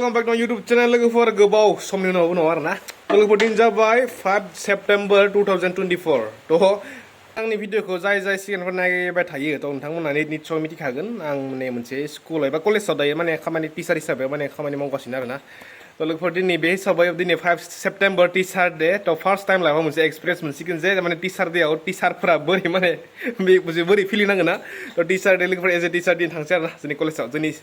welcome back to YouTube channel. Logofor gobaw somni unaw arna. Logofor din jabai 5 September 2024. To आंनि भिडिअखौ जाय सिगांनिफ्राय नायबाय थायो थ' नोंथांमोना निस्सय मिथिखागोन आं माने मोनसे स्कुल एबा कलेजाव दायो माने खामानि टिचार हिसाबै माने खामानि मावगासिनो आरोना थ' लोगोफोर दिनै बे हिसाबै दिनै 5 सेप्टेम्बर टिचार डे थ' फार्स्ट टाइम लाइफआव मोनसे एक्सपिरियेन्स मोनसिगोन जे माने टिचार डेआव टिचारफोरा बोरै माने बोरै फिलिं नांगोन ना थ' टिचार डे लोगोफोर एज ए टिचार दिन थांसै आरोना जोंनि कलेजाव जोंनि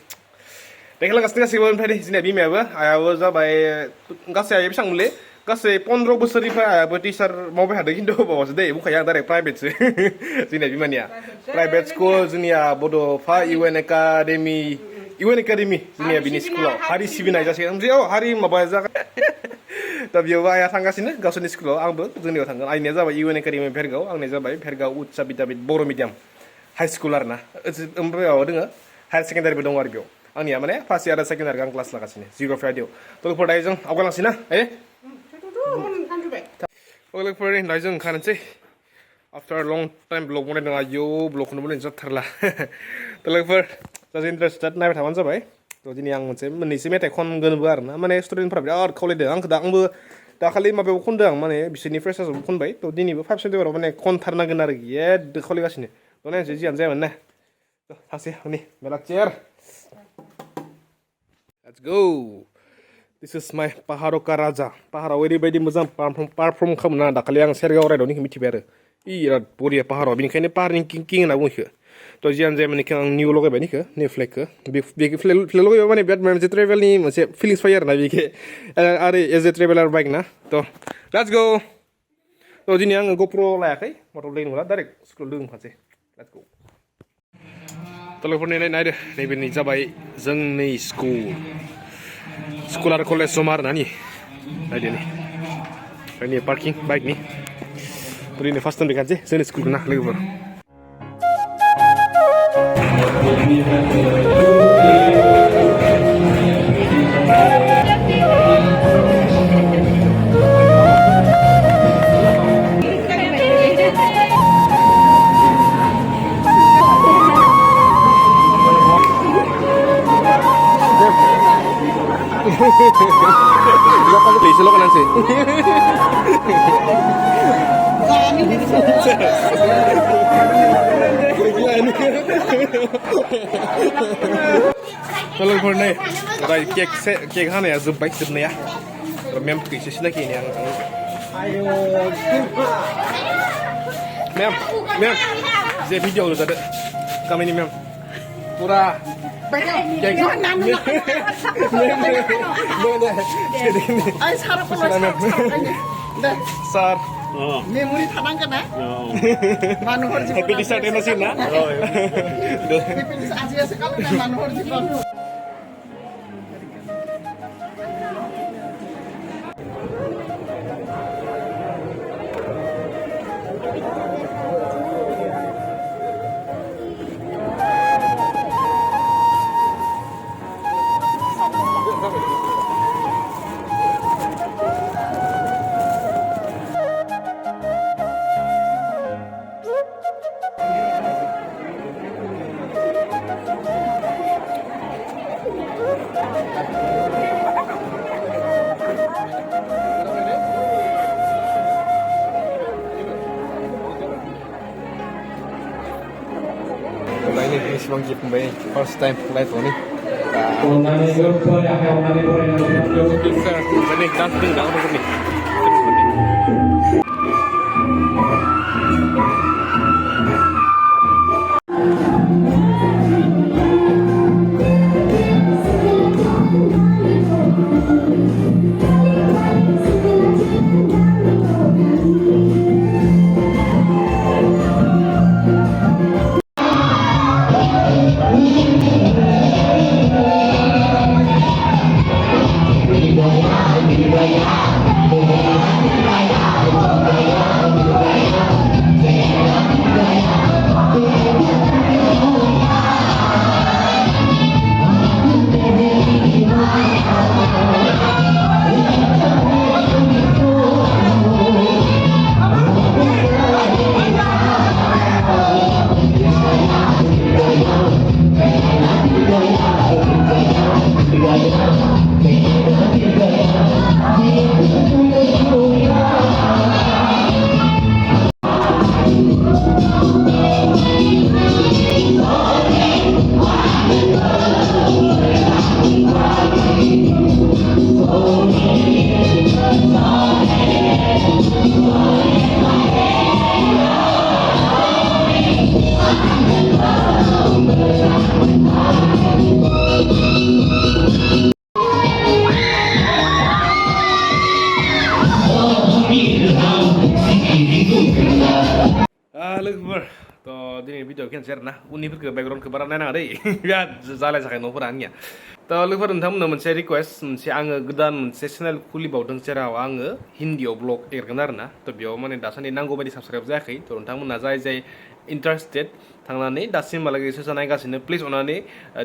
देखायलांगासिनो गासैबो ओमफ्राय जोंनिया बिमायाबो आइयाबो जाबाय गासै आइया बेसेबांमोनलै गासै 15 बोसोरनिफ्राय आइयाबो टिचार मावबाय थादों खिन्थु बावासो दै बुंखायो आं डाइरेक्ट प्राइभेटसो जोंनिया बिमानिया प्राइभेट स्कुल जोंनिया बड'फा इउएन एकाडेमि जोंनिया बिनि स्कुलाव हारि सिबिनाय जासिगोन ओमफ्राय हारि माबा जागोन दा बेयावबो आइया थांगासिनो गावसोरनि स्कुलाव आंबो जोंनियाव थांगोन आइनिया जाबाय इउएन एकाडेमि भेरगाव आंनिया जाबाय भेरगाव उच्च बिद्यापीठ बर' मिडियाम हाइ स्कुल आरोना ओमफ्राय माबा दङ हायार सेकेन्डारिबो दङ आरो बेयाव आंनिया माने फार्स्ट इयार सेकेन्डारि आं क्लास लागासिनो जिअ'ग्राफि आयदायाव थ' लोगोफोर दायो जों आवगायलांसै ना लोगोफोर दायो जों ओंखारनोसै आफ्टार लं टाइम ब्लग बनायदों आयौ ब्लगखौनो बनायनो जाथारला थ' लोगोफोर जास्ट इन्टारेस्टेड नायबाय थाबानो जाबाय थ' दिनै आं मोननैसो मेथाइ खनगोनबो आरोना माने स्टुडेन्टफोरा बिराद खावलायदों आंबो दाखालि माबायाव खनदों आं माने बिसोरनि फ्रेसार्सआवबो खनबाय थ' दिनैबो 5 सेप्टेम्बराव माने खनथारनांगोन आरो एद खावलायगासिनो थ' नायनोसै जियानो जायामोन ना थांसै हनै मेला chair Let's go. This is my Paharo ka Raja. Paharo ओरैबायदि मोजां पारफर्म खालामना दाखालि आं सेरगाव रायदाव निखौ मिथिबाय आरो बिराद बरिया पाहाराव बेनिखायनो पाहारनि किं होनना बुङो इखो थ' जियानो जाया माने आं निउ लगायबाय निखौ निउ फ्लेगखौ बे फ्लेग लगायबा माने बिराद मोनसे ट्रेभेलनि मोनसे फिलिंस फैयो आरोना बेखे आरो एज ए ट्रेभेलार बाइक ना थ' लेट्स गो थ' दिनै आङो गप्र लायाखै मटर दै नंला डाइरेक्ट स्कुलाव दोनफानोसै लेट्स गो लोगोफोरनि नायदो नैबे नै जाबाय जोंनि स्कुल आरो कलेज जमा आरोना नायदो नै ओमफ्राय नै पार्किं बाइकनि ओरैनो फार्स्ट टाइम देखानोसै जोंनि स्कुलखौ ना लोगोफोर Bisa lo kanan sih. Kalau pernah, ada kek hana ya zubaik sebenarnya. Mem krisis lagi ini yang. Mem, saya video lu tadi. Kami ini mem. Pura. Sar. Memori tanang kan? Manuhar jiwa. Happy di saat ini sih na. Happy di Asia sekali kan manuhar jiwa. Ini sebang jeep mbak first time live ini. Ini dancing dah untuk ni. लोगोफोर थ' दिनै video खेनसै आरो ना उननिफोरखौ बेकग्राउन्डखौ बारा नायनाङा दै बिराद जालायजाखाय न'फोरा आंनिया थ' लोगोफोर नोंथांमोननो मोनसे रिकुवेस्ट मोनसे आङो गोदान मोनसे चेनेल खुलिबावदों जेराव आङो हिन्दीयाव ब्लग एरगोन आरो ना थ' बेयाव माने दासान्दि नांगौ बायदि साबसक्राइब जायाखै थ' नोंथांमोनहा जाय इन्टारेस्टेड थांनानै दासिमहालागै सोरसा नायगासिनो प्लिज अननानै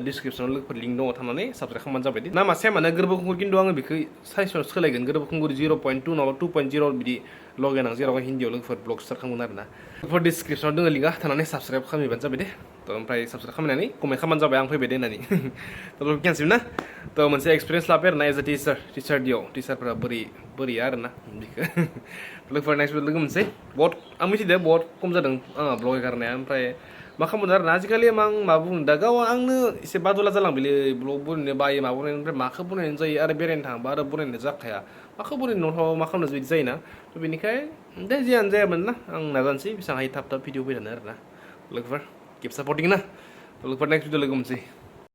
डिसक्रिपसनाव लोगोफोर लिंक दङ थांनानै साबसक्राइब खालामबानो जाबाय दे नामा सेमानो गोरबो खुंगुर खिन्थु आङो बेखौ साइसआव सोलायगोन गोरबो खुंगुर 0.2 नङाबा 2.0 बिदि लगायनां जेराव हिन्दीयाव लोगोफोर ब्लग स्टार्ट खालामगोन आरो ना लोगोफोर डिसक्रिपसनाव दङ लिंकआ थांनानै साबसक्राइब खालामहैबानो जाबाय दे थ' ओमफ्राय साबसक्राइब खालामनानै कमेन्ट खालामबानो जाबाय आं फैबाय दे होननानै थ' केनसेल ना थ' मोनसे एक्सपिरियेन्स लाबाय आरो ना एज ए टिचार दियाव टिचारफोरा बोरै आरो ना बेखौ लोगोफोर नेक्स्ट लोगो मोनसै बहुत आं मिथिदो बहुत खम जादों आंहा ब्लग एगारनाया ओमफ्राय मा खालामदों आरो ना आजिखालि आं मा बुंनो दा गाव आंनो एसे बादुला जालांबायलै ब्लग बनायनो बायो मा बनायनो ओमफ्राय माखौ बनायनाय जायो आरो बेरायनो थांबा आरो बनायनो जाखाया माखौ बनायनो न'आव मा खालामनो बिदि जायोना थ' बेनिखाय दे जियानो जायामोन ना आं नाजानोसै बेसेबां हायो थाब भिडिअ फैनो आरो ना लोगोफोर किप सापर्टिं ना लोगोफोर नेक्स्ट भिडिअ लोगो मोनसै